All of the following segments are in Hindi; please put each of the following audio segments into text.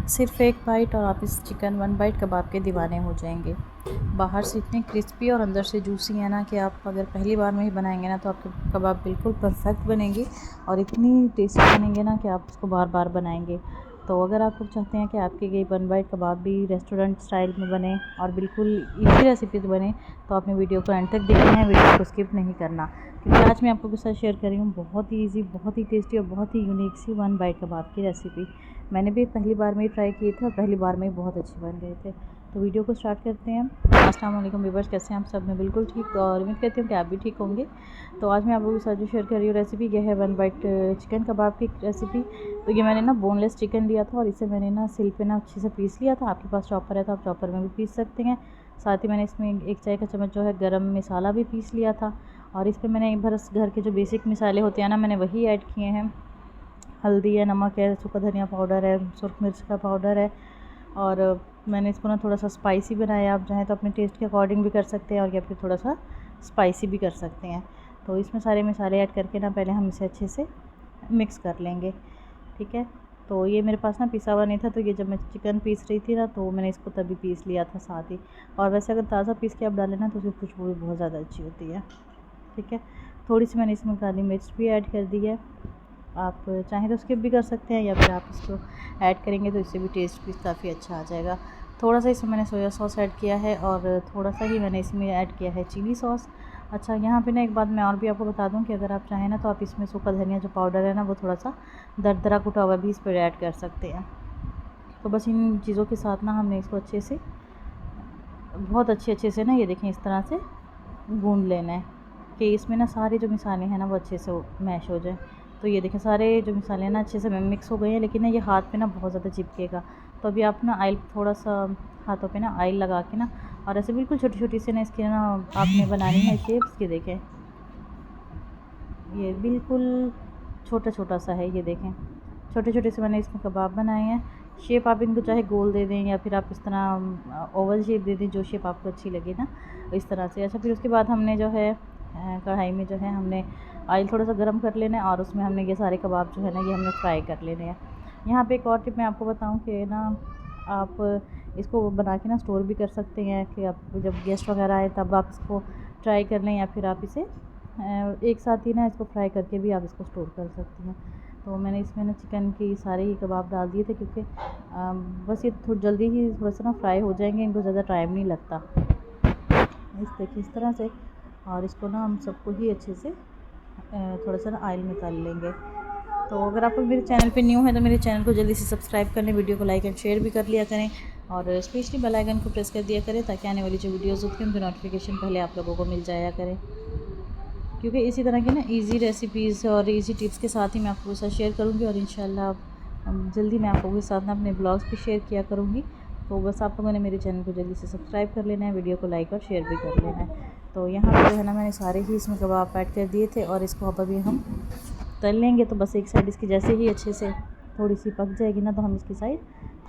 सिर्फ एक बाइट और आप इस चिकन 1 बाइट कबाब के दीवाने हो जाएंगे। बाहर से इतने क्रिस्पी और अंदर से जूसी है ना कि आप अगर पहली बार में ही बनाएंगे ना तो आपके कबाब बिल्कुल परफेक्ट बनेंगे और इतनी टेस्टी बनेंगे ना कि आप इसको बार बार बनाएंगे। तो अगर आप लोग चाहते हैं कि आपके ये 1 बाइट कबाब भी रेस्टोरेंट स्टाइल में बने और बिल्कुल इजी रेसिपी बने तो आपने वीडियो को एंड तक देखना है, वीडियो को स्किप नहीं करना, क्योंकि आज मैं आपको के साथ शेयर कर रही हूँ बहुत ही ईजी, बहुत ही टेस्टी और बहुत ही यूनिक सी 1 बाइट कबाब की रेसिपी। मैंने भी पहली बार में ही ट्राई किए थे और पहली बार में ही बहुत अच्छे बन गए थे। तो वीडियो को स्टार्ट करते हैं। अस्सलाम वालेकुम व्यूअर्स, कैसे हैं आप सब? मैं बिल्कुल ठीक और उम्मीद करती हूँ कि आप भी ठीक होंगे। तो आज मैं आप लोगों के साथ जो शेयर कर रही हूँ रेसिपी, यह है 1 बाइट चिकन कबाब की रेसिपी। तो ये मैंने ना बोनलेस चिकन लिया था और इसे मैंने ना सिल पे ना अच्छे से पीस लिया था। आपके पास चॉपर है तो आप चॉपर में भी पीस सकते हैं। साथ ही मैंने इसमें 1 चाय का चम्मच जो है गरम मसाला भी पीस लिया था और इस पर मैंने बस घर के जो बेसिक मसाले होते हैं ना, मैंने वही ऐड किए हैं। हल्दी है, नमक है, सूखा धनिया पाउडर है, सुरख मिर्च का पाउडर है और मैंने इसको ना थोड़ा सा स्पाइसी बनाया। आप चाहें तो अपने टेस्ट के अकॉर्डिंग भी कर सकते हैं और या फिर थोड़ा सा स्पाइसी भी कर सकते हैं। तो इसमें सारे मसाले ऐड करके ना पहले हम इसे अच्छे से मिक्स कर लेंगे, ठीक है। तो ये मेरे पास ना पिसा हुआ नहीं था, तो ये जब मैं चिकन पीस रही थी ना तो मैंने इसको तभी पीस लिया था साथ ही। और वैसे अगर ताज़ा पीस के आप डालें ना तो उसकी खुशबू भी बहुत ज़्यादा अच्छी होती है, ठीक है। थोड़ी सी मैंने इसमें काली मिर्च भी ऐड कर दी है। आप चाहें तो स्किप भी कर सकते हैं या फिर आप इसको ऐड करेंगे तो इससे भी टेस्ट भी काफ़ी अच्छा आ जाएगा। थोड़ा सा इसमें मैंने सोया सॉस ऐड किया है और थोड़ा सा ही मैंने इसमें ऐड किया है चिली सॉस। अच्छा, यहाँ पे ना एक बात मैं और भी आपको बता दूँ कि अगर आप चाहें ना तो आप इसमें सूखा धनिया जो पाउडर है ना वो थोड़ा सा दरदरा कुटा हुआ भी इस पर ऐड कर सकते हैं। तो बस इन चीज़ों के साथ ना हमने इसको अच्छे से, बहुत अच्छे से ना, ये देखें, इस तरह से गूंद लेना है कि इसमें ना सारे जो मसाले हैं ना वो अच्छे से मैश हो जाए। तो ये देखें सारे जो मसाले हैं ना अच्छे से मिक्स हो गए हैं, लेकिन ना ये हाथ पे ना बहुत ज़्यादा चिपकेगा। तो अभी आप ना ऑयल थोड़ा सा हाथों पे ना ऑयल लगा के ना और ऐसे बिल्कुल छोटी छोटी सी ना इसकी ना आपने बनानी है शेप्स की। देखें ये बिल्कुल छोटा छोटा सा है, ये देखें छोटे छोटे से मैंने इसमें कबाब बनाए हैं। शेप आप इनको चाहे गोल दे दें या फिर आप इस तरह ओवल शेप दे दें, जो शेप आपको अच्छी लगे ना इस तरह से। अच्छा, फिर उसके बाद हमने जो है कढ़ाई में जो है हमने ऑयल थोड़ा सा गर्म कर लेना है और उसमें हमने ये सारे कबाब जो है ना ये हमने फ्राई कर लेने हैं। यहाँ पे एक और टिप मैं आपको बताऊँ कि ना आप इसको बना के ना स्टोर भी कर सकते हैं कि आप जब गेस्ट वगैरह आए तब आप इसको ट्राई कर लें, या फिर आप इसे एक साथ ही ना इसको फ्राई करके भी आप इसको स्टोर कर सकती हैं। तो मैंने इसमें ना चिकन की सारे ही कबाब डाल दिए थे क्योंकि बस ये थोड़ी जल्दी ही थोड़ा सा ना फ्राई हो जाएंगे, इनको ज़्यादा टाइम नहीं लगता। देखिए इस तरह से, और इसको ना हम सबको ही अच्छे से थोड़ा सा ना ऑयल में तल लेंगे। तो अगर आप मेरे चैनल पे न्यू है तो मेरे चैनल को जल्दी से सब्सक्राइब कर लें, वीडियो को लाइक एंड शेयर भी कर लिया करें और स्पेशली बेल आइकन को प्रेस कर दिया करें ताकि आने वाली जो वीडियोज़ होती हैं उनकी नोटिफिकेशन पहले आप लोगों को मिल जाया करें। क्योंकि इसी तरह की ना इजी रेसिपीज़ और इजी टिप्स के साथ ही मैं आपको साथ शेयर करूँगी और इंशाल्लाह जल्दी मैं आप लोगों के साथ ना अपने ब्लॉग्स भी शेयर किया करूँगी। तो बस आप लोगों ने मेरे चैनल को जल्दी से सब्सक्राइब कर लेना है, वीडियो को लाइक और शेयर भी कर लेना है। तो यहाँ पर जो है ना मैंने सारे ही इसमें कबाब ऐड कर दिए थे और इसको अब अभी हम तल लेंगे। तो बस एक साइड इसकी जैसे ही अच्छे से थोड़ी सी पक जाएगी ना तो हम इसकी साइड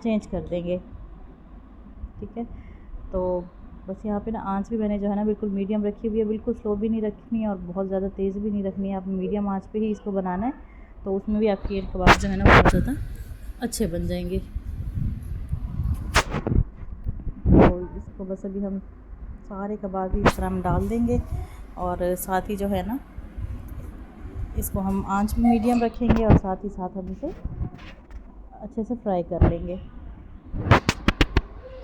चेंज कर देंगे, ठीक है। तो बस यहाँ पे ना आंच भी मैंने जो है ना बिल्कुल मीडियम रखी हुई है, बिल्कुल स्लो भी नहीं रखनी है और बहुत ज़्यादा तेज़ भी नहीं रखनी है। आप मीडियम आंच पे ही इसको बनाना है, तो उसमें भी आपके ये कबाब जो है ना बहुत ज़्यादा अच्छे बन जाएंगे। तो इसको बस अभी हम सारे कबाब भी इस तरह हम डाल देंगे और साथ ही जो है ना इसको हम आंच भी मीडियम रखेंगे और साथ ही साथ हम इसे अच्छे से फ्राई कर लेंगे।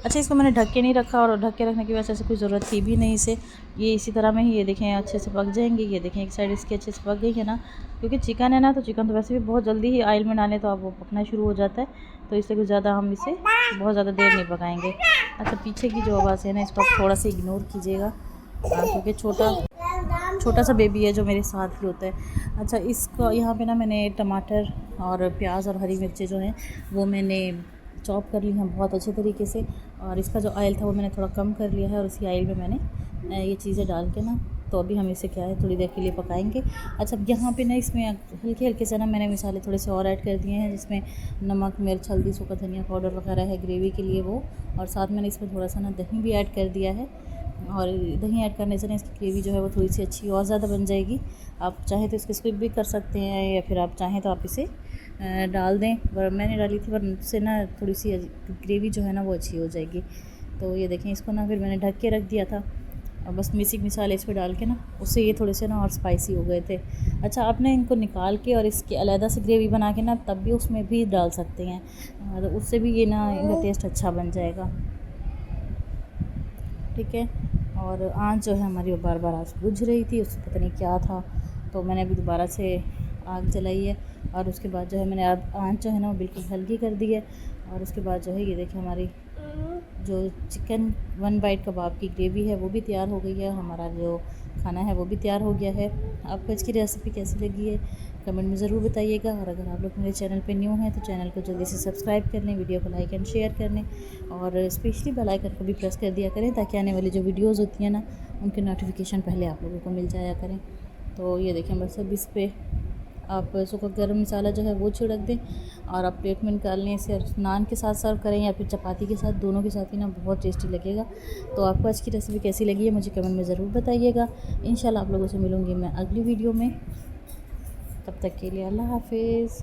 अच्छा, इसको मैंने ढक के नहीं रखा और ढक के रखने की वजह से कोई ज़रूरत थी भी नहीं इसे, ये इसी तरह में ही ये देखें अच्छे से पक जाएंगे। ये देखें एक साइड इसकी अच्छे से पक गई है ना, क्योंकि चिकन है ना तो चिकन तो वैसे भी बहुत जल्दी ही ऑयल में डालें तो आप वो पकना शुरू हो जाता है, तो इससे कुछ ज़्यादा हम इसे बहुत ज़्यादा देर नहीं पकाएँगे। अच्छा, पीछे की जो आवाज़ है ना इसको आप थोड़ा सा इग्नोर कीजिएगा क्योंकि छोटा सा बेबी है जो मेरे साथ ही होता है। अच्छा, इसको यहाँ पे ना मैंने टमाटर और प्याज और हरी मिर्चें जो हैं वो मैंने चॉप कर ली हैं बहुत अच्छे तरीके से, और इसका जो ऑयल था वो मैंने थोड़ा कम कर लिया है और उसी ऑयल में मैंने ये चीज़ें डाल के ना तो अभी हम इसे क्या है थोड़ी देर के लिए पकाएंगे। अच्छा, यहाँ पे ना इसमें हल्के हल्के से ना मैंने मसाले थोड़े से और ऐड कर दिए हैं, जिसमें नमक, मिर्च, हल्दी, सूखा धनिया पाउडर वगैरह है ग्रेवी के लिए वो, और साथ मैंने इसमें थोड़ा सा ना दही भी ऐड कर दिया है। और दही ऐड करने से ना इसकी ग्रेवी जो है वो थोड़ी सी अच्छी और ज़्यादा बन जाएगी। आप चाहें तो इसको स्किप भी कर सकते हैं या फिर आप चाहें तो आप इसे डाल दें। मैंने डाली थी वरना से ना थोड़ी सी ग्रेवी जो है ना वो अच्छी हो जाएगी। तो ये देखें, इसको ना फिर मैंने ढक के रख दिया था और बस बेसिक मसाले इस पर डाल के ना उससे ये थोड़े से ना और स्पाइसी हो गए थे। अच्छा, आपने इनको निकाल के और इसकी अलहदा से ग्रेवी बना के ना तब भी उसमें भी डाल सकते हैं, तो उससे भी ये ना इनका टेस्ट अच्छा बन जाएगा। ठीक है। और आँच जो है हमारी वो बार बार आँच बुझ रही थी, उससे पता नहीं क्या था, तो मैंने अभी दोबारा से आग जलाई है और उसके बाद जो है मैंने आँच जो है ना वो बिल्कुल हल्की कर दी है। और उसके बाद जो है ये देखिए हमारी जो चिकन 1 बाइट कबाब की ग्रेवी है वो भी तैयार हो गई है, हमारा जो खाना है वो भी तैयार हो गया है। आपको इसकी रेसिपी कैसी लगी है कमेंट में ज़रूर बताइएगा। और अगर आप लोग मेरे चैनल पे न्यू हैं तो चैनल को जल्दी से सब्सक्राइब कर लें, वीडियो को लाइक एंड शेयर कर लें और स्पेशली बेल आइकन को भी प्रेस कर दिया करें ताकि आने वाली जो वीडियोज़ होती हैं ना उनके नोटिफिकेशन पहले आप लोगों को मिल जाया करें। तो ये देखें, बस अब इस पर आप सूखा गरम मसाला जो है वो छिड़क दें और आप प्लेट में निकाल लें। इसे नान के साथ सर्व करें या फिर चपाती के साथ, दोनों के साथ ही ना बहुत टेस्टी लगेगा। तो आपको आज की रेसिपी कैसी लगी है मुझे कमेंट में ज़रूर बताइएगा। इंशाल्लाह आप लोगों से मिलूँगी मैं अगली वीडियो में, तब तक के लिए अल्लाह हाफिज़।